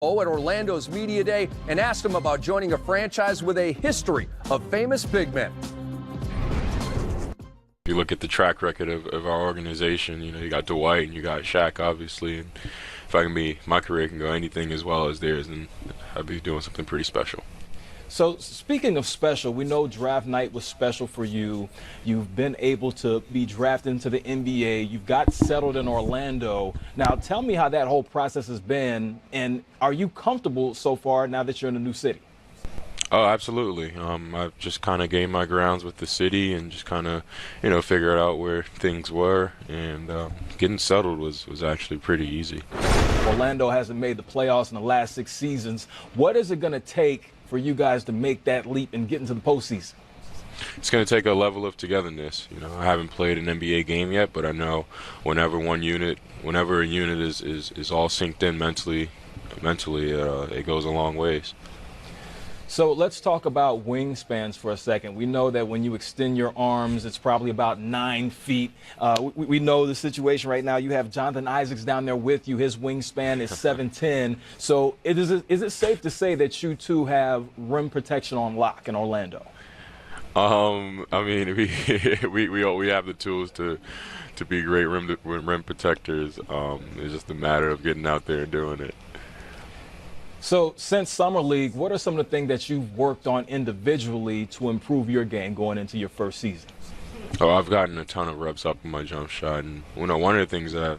at Orlando's Media Day and asked him about joining a franchise with a history of famous big men. You look at the track record of our organization, you got Dwight and you got Shaq, obviously. And if my career can go anything as well as theirs, then I'd be doing something pretty special. So speaking of special, we know draft night was special for you. You've been able to be drafted into the NBA. You've got settled in Orlando. Now tell me how that whole process has been, and are you comfortable so far now that you're in a new city? Oh, absolutely. I've just kind of gained my grounds with the city and just kind of, figured out where things were. And getting settled was actually pretty easy. Orlando hasn't made the playoffs in the last 6 seasons. What is it going to take for you guys to make that leap and get into the postseason? It's going to take a level of togetherness. I haven't played an NBA game yet, but I know whenever a unit is all synced in mentally, it goes a long ways. So let's talk about wingspans for a second. We know that when you extend your arms, it's probably about 9 feet. We know the situation right now. You have Jonathan Isaacs down there with you. His wingspan is 7'10". So is it safe to say that you two have rim protection on lock in Orlando? I mean, we have the tools to be great rim protectors. It's just a matter of getting out there and doing it. So since Summer League, what are some of the things that you've worked on individually to improve your game going into your first season? Oh, I've gotten a ton of reps up in my jump shot, and one of the things that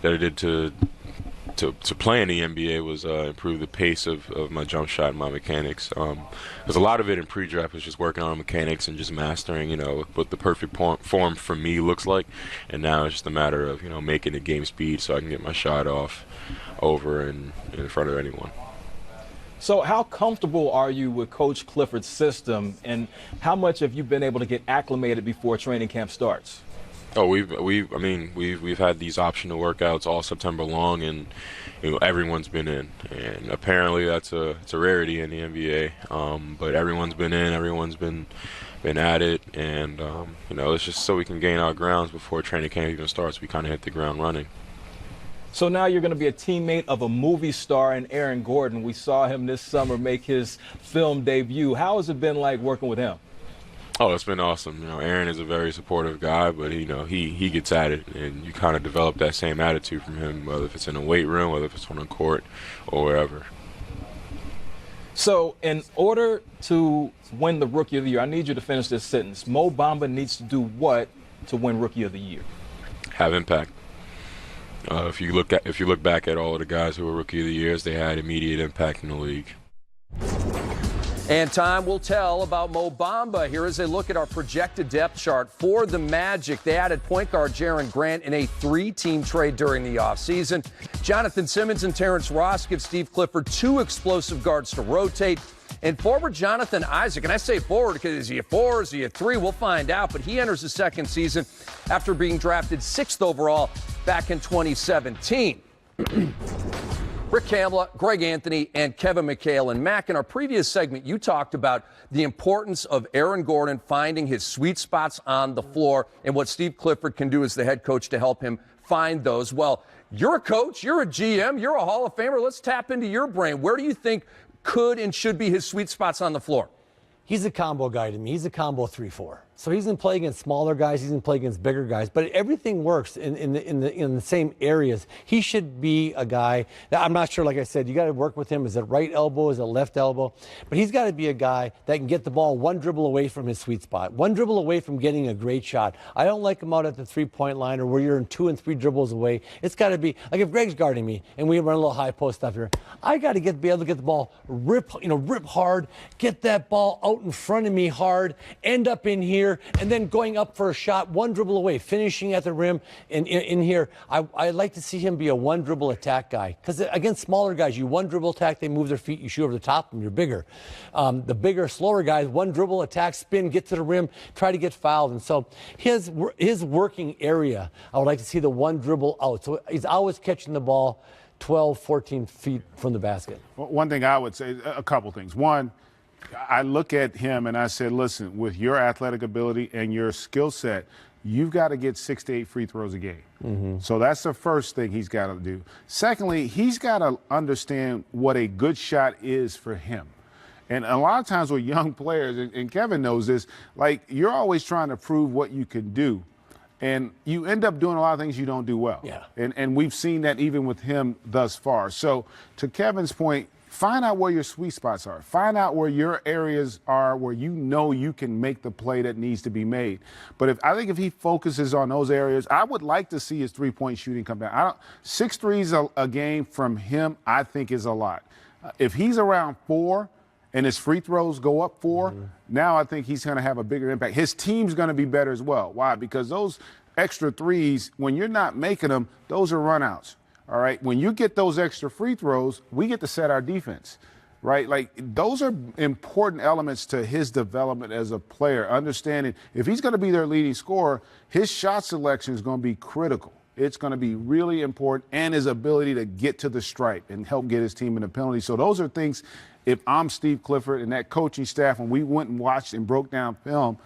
I did to play in the NBA was improve the pace of my jump shot and my mechanics. Because a lot of it in pre-draft was just working on mechanics and just mastering, what the perfect form for me looks like. And now it's just a matter of, making it game speed so I can get my shot off over and in front of anyone. So how comfortable are you with Coach Clifford's system, and how much have you been able to get acclimated before training camp starts? Oh, we've had these optional workouts all September long, and everyone's been in, and apparently that's a rarity in the NBA. But everyone's been in, everyone's been at it, and it's just so we can gain our grounds before training camp even starts. We kind of hit the ground running. So now you're going to be a teammate of a movie star in Aaron Gordon. We saw him this summer make his film debut. How has it been like working with him? Oh, it's been awesome. Aaron is a very supportive guy, but he gets at it, and you kind of develop that same attitude from him, whether if it's in a weight room, whether if it's on a court, or wherever. So in order to win the Rookie of the Year, I need you to finish this sentence. Mo Bamba needs to do what to win Rookie of the Year? Have impact. If you look back at all of the guys who were Rookie of the Years, they had immediate impact in the league. And time will tell about Mo Bamba. Here is a look at our projected depth chart for the Magic. They added point guard Jaren Grant in a 3-team trade during the offseason. Jonathan Simmons and Terrence Ross give Steve Clifford 2 explosive guards to rotate. And forward Jonathan Isaac, and I say forward because is he a 4, is he a 3? We'll find out. But he enters his second season after being drafted 6th overall back in 2017. Rick Kamla, Greg Anthony, and Kevin McHale. And Mac, in our previous segment, you talked about the importance of Aaron Gordon finding his sweet spots on the floor and what Steve Clifford can do as the head coach to help him find those. Well, you're a coach, you're a GM, you're a Hall of Famer. Let's tap into your brain. Where do you think could and should be his sweet spots on the floor? He's a combo guy to me. He's a combo 3-4. So he's going to play against smaller guys. He's going to play against bigger guys. But everything works in the same areas. He should be a guy that I'm not sure, like I said, you got to work with him. Is it right elbow? Is it left elbow? But he's got to be a guy that can get the ball 1 dribble away from his sweet spot, 1 dribble away from getting a great shot. I don't like him out at the 3-point line or where you're in 2 and 3 dribbles away. It's got to be like if Greg's guarding me and we run a little high post stuff here, I got to be able to get the ball, rip hard, get that ball out in front of me hard, end up in here, and then going up for a shot 1 dribble away, finishing at the rim. And in here, I like to see him be a 1 dribble attack guy. Because against smaller guys, you 1 dribble attack, they move their feet, you shoot over the top of them, you're bigger. The bigger, slower guys, 1 dribble attack, spin, get to the rim, try to get fouled. And so his working area, I would like to see the 1 dribble out. So he's always catching the ball 12, 14 feet from the basket. Well, one thing I would say, a couple things. One, I look at him and I said, listen, with your athletic ability and your skill set, you've got to get 6 to 8 free throws a game. So that's the first thing he's got to do. Secondly, he's got to understand what a good shot is for him. And a lot of times with young players, and Kevin knows this, like you're always trying to prove what you can do. And you end up doing a lot of things you don't do well. Yeah. And we've seen that even with him thus far. So to Kevin's point, find out where your sweet spots are. Find out where your areas are where you know you can make the play that needs to be made. But I think if he focuses on those areas, I would like to see his three-point shooting come down. 6 threes a game from him, I think, is a lot. If he's around 4 and his free throws go up 4, now I think he's going to have a bigger impact. His team's going to be better as well. Why? Because those extra threes, when you're not making them, those are runouts. All right, when you get those extra free throws, we get to set our defense, right? Like those are important elements to his development as a player. Understanding if he's going to be their leading scorer, his shot selection is going to be critical. It's going to be really important, and his ability to get to the stripe and help get his team in the penalty. So those are things, if I'm Steve Clifford and that coaching staff, when we went and watched and broke down film,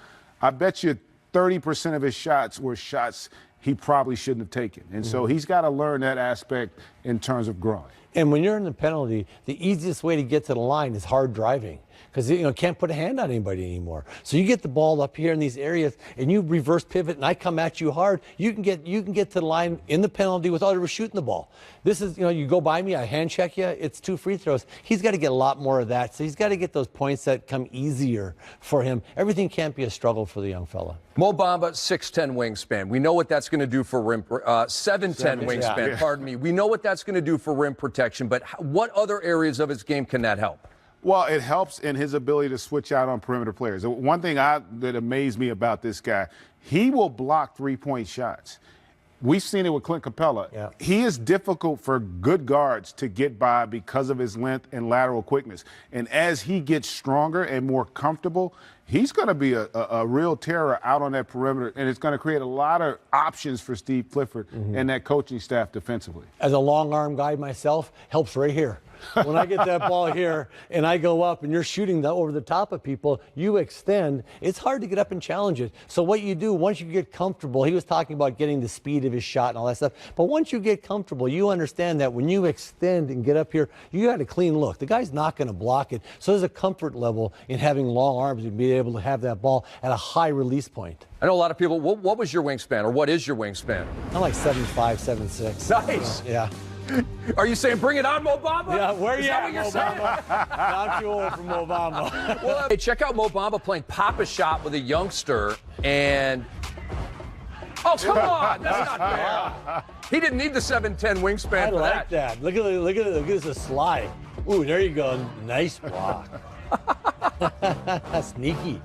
I bet you 30% of his shots were shots he probably shouldn't have taken. And so he's got to learn that aspect in terms of growing. And when you're in the penalty, the easiest way to get to the line is hard driving, because can't put a hand on anybody anymore. So you get the ball up here in these areas, and you reverse pivot, and I come at you hard. You can get to the line in the penalty without ever shooting the ball. This is, you go by me, I hand check you, it's 2 free throws. He's got to get a lot more of that. So he's got to get those points that come easier for him. Everything can't be a struggle for the young fella. Mo Bamba, 6'10" wingspan. We know what that's going to do for rim. 7'10" wingspan. Yeah. Pardon me. We know what that's going to do for rim protection. But what other areas of his game can that help? Well, it helps in his ability to switch out on perimeter players. One thing that amazed me about this guy, he will block three-point shots. We've seen it with Clint Capella. Yeah. He is difficult for good guards to get by because of his length and lateral quickness. And as he gets stronger and more comfortable, he's going to be a real terror out on that perimeter, and it's going to create a lot of options for Steve Clifford and that coaching staff defensively. As a long arm guy myself, helps right here. When I get that ball here and I go up and you're shooting over the top of people, you extend, it's hard to get up and challenge it. So what you do, once you get comfortable, he was talking about getting the speed of his shot and all that stuff, but once you get comfortable, you understand that when you extend and get up here, you got a clean look. The guy's not going to block it. So there's a comfort level in having long arms and being able to have that ball at a high release point. I know a lot of people, what was your wingspan, or what is your wingspan? I'm like 7'5", 7'6". Nice. Yeah. Are you saying bring it on, Mo Bamba? Yeah, where is you that at, what you're saying? I'm too old for Mo Bamba. Well, hey, check out Mo Bamba playing Pop-A-Shot with a youngster, and oh, come on, that's not fair. He didn't need the 7'10" wingspan I for like that. Look at this slide. Ooh, there you go. Nice block. Sneaky.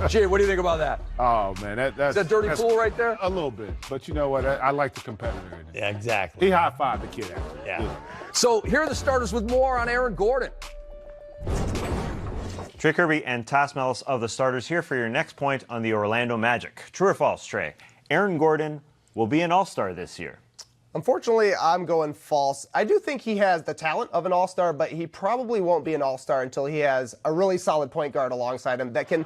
Jay, what do you think about that? Oh, man. That's Is that dirty pool right there? A little bit. But you know what? I like the competitor in it. Yeah, exactly. He high-fived the kid after. Yeah. So here are the starters with more on Aaron Gordon. Trey Kirby and Tas Melas of the starters here for your next point on the Orlando Magic. True or false, Trey? Aaron Gordon will be an all-star this year. Unfortunately, I'm going false. I do think he has the talent of an all-star, but he probably won't be an all-star until he has a really solid point guard alongside him that can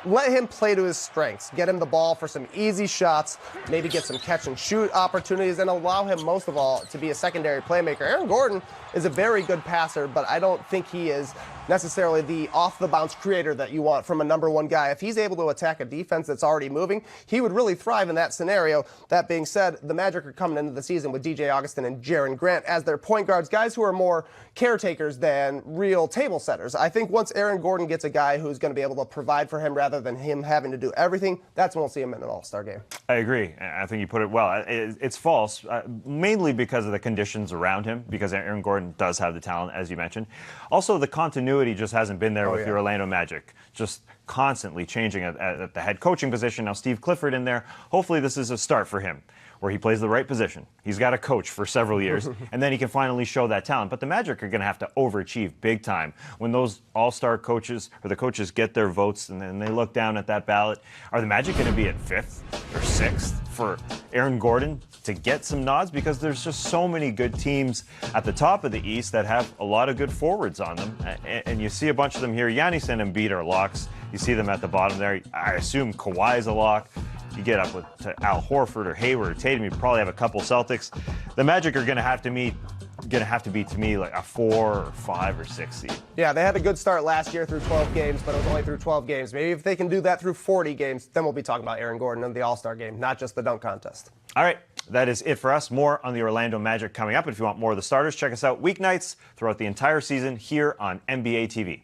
let him play to his strengths, get him the ball for some easy shots, maybe get some catch-and-shoot opportunities, and allow him, most of all, to be a secondary playmaker. Aaron Gordon is a very good passer, but I don't think he is necessarily the off-the-bounce creator that you want from a number one guy. If he's able to attack a defense that's already moving, he would really thrive in that scenario. That being said, the Magic are coming into the season with DJ Augustin and Jaren Grant as their point guards, guys who are more caretakers than real table setters. I think once Aaron Gordon gets a guy who's going to be able to provide for him rather than him having to do everything, that's when we'll see him in an all-star game. I agree. I think you put it well. It's false, mainly because of the conditions around him, because Aaron Gordon does have the talent, as you mentioned. Also, the continuity just hasn't been there with the Orlando Magic. Just constantly changing at the head coaching position. Now, Steve Clifford in there. Hopefully, this is a start for him, where he plays the right position. He's got a coach for several years, and then he can finally show that talent. But the Magic are going to have to overachieve big time when those all-star coaches or the coaches get their votes and then they look down at that ballot. Are the Magic going to be at 5th or 6th for Aaron Gordon to get some nods? Because there's just so many good teams at the top of the East that have a lot of good forwards on them. And you see a bunch of them here. Giannis and Embiid are locks. You see them at the bottom there. I assume Kawhi's a lock. you get up to Al Horford or Hayward or Tatum, you probably have a couple Celtics. The Magic are going to have to be to me like a 4 or 5 or 6 seed. Yeah, they had a good start last year through 12 games, but it was only through 12 games. Maybe if they can do that through 40 games, then we'll be talking about Aaron Gordon and the All-Star game, not just the dunk contest. All right, that is it for us. More on the Orlando Magic coming up. If you want more of the starters, check us out weeknights throughout the entire season here on NBA TV.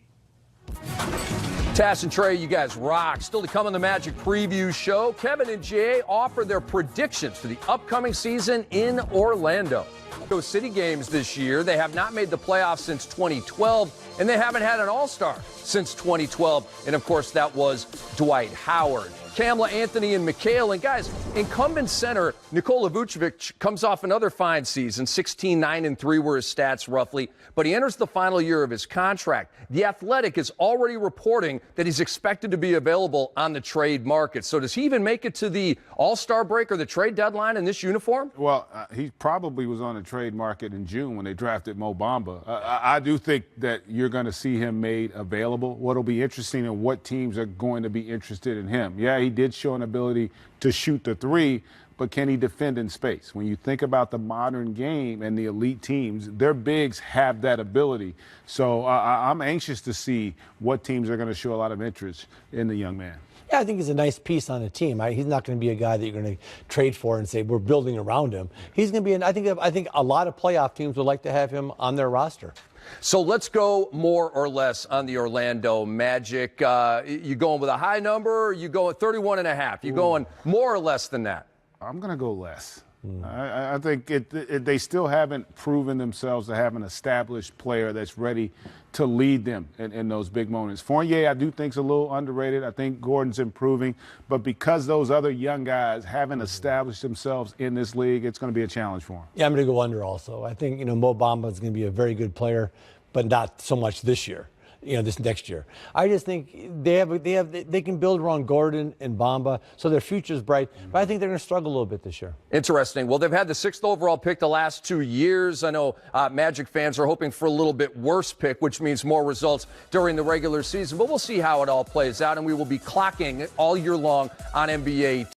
Tass and Trey, you guys rock. Still to come on the Magic Preview Show, Kevin and Jay offer their predictions for the upcoming season in Orlando. Those City games this year, they have not made the playoffs since 2012, and they haven't had an All-Star since 2012. And, of course, that was Dwight Howard. Kamla, Anthony, and Mikhail. And, guys, incumbent center Nikola Vucevic comes off another fine season. 16, 9, and 3 were his stats, roughly. But he enters the final year of his contract. The Athletic is already reporting that he's expected to be available on the trade market. So does he even make it to the All-Star break or the trade deadline in this uniform? Well, he probably was on the trade market in June when they drafted Mo Bamba. I do think that you're going to see him made available. What'll be interesting and what teams are going to be interested in him. Yeah, he did show an ability to shoot the three, but can he defend in space? When you think about the modern game and the elite teams, their bigs have that ability. So I'm anxious to see what teams are going to show a lot of interest in the young man. Yeah, I think he's a nice piece on a team. He's not going to be a guy that you're going to trade for and say we're building around him. He's going to be, I think a lot of playoff teams would like to have him on their roster. So let's go more or less on the Orlando Magic. You going with a high number, or you going 31.5? You going more or less than that? I'm going to go less. I think they still haven't proven themselves to have an established player that's ready to lead them in those big moments. Fournier, I do think, is a little underrated. I think Gordon's improving. But because those other young guys haven't established themselves in this league, it's going to be a challenge for them. Yeah, I'm going to go under also. I think, Mo Bamba is going to be a very good player, but not so much this year. This next year. I just think they can build around Gordon and Bamba, so their future's bright. But I think they're going to struggle a little bit this year. Interesting. Well, they've had the 6th overall pick the last 2 years. I know Magic fans are hoping for a little bit worse pick, which means more results during the regular season. But we'll see how it all plays out, and we will be clocking all year long on NBA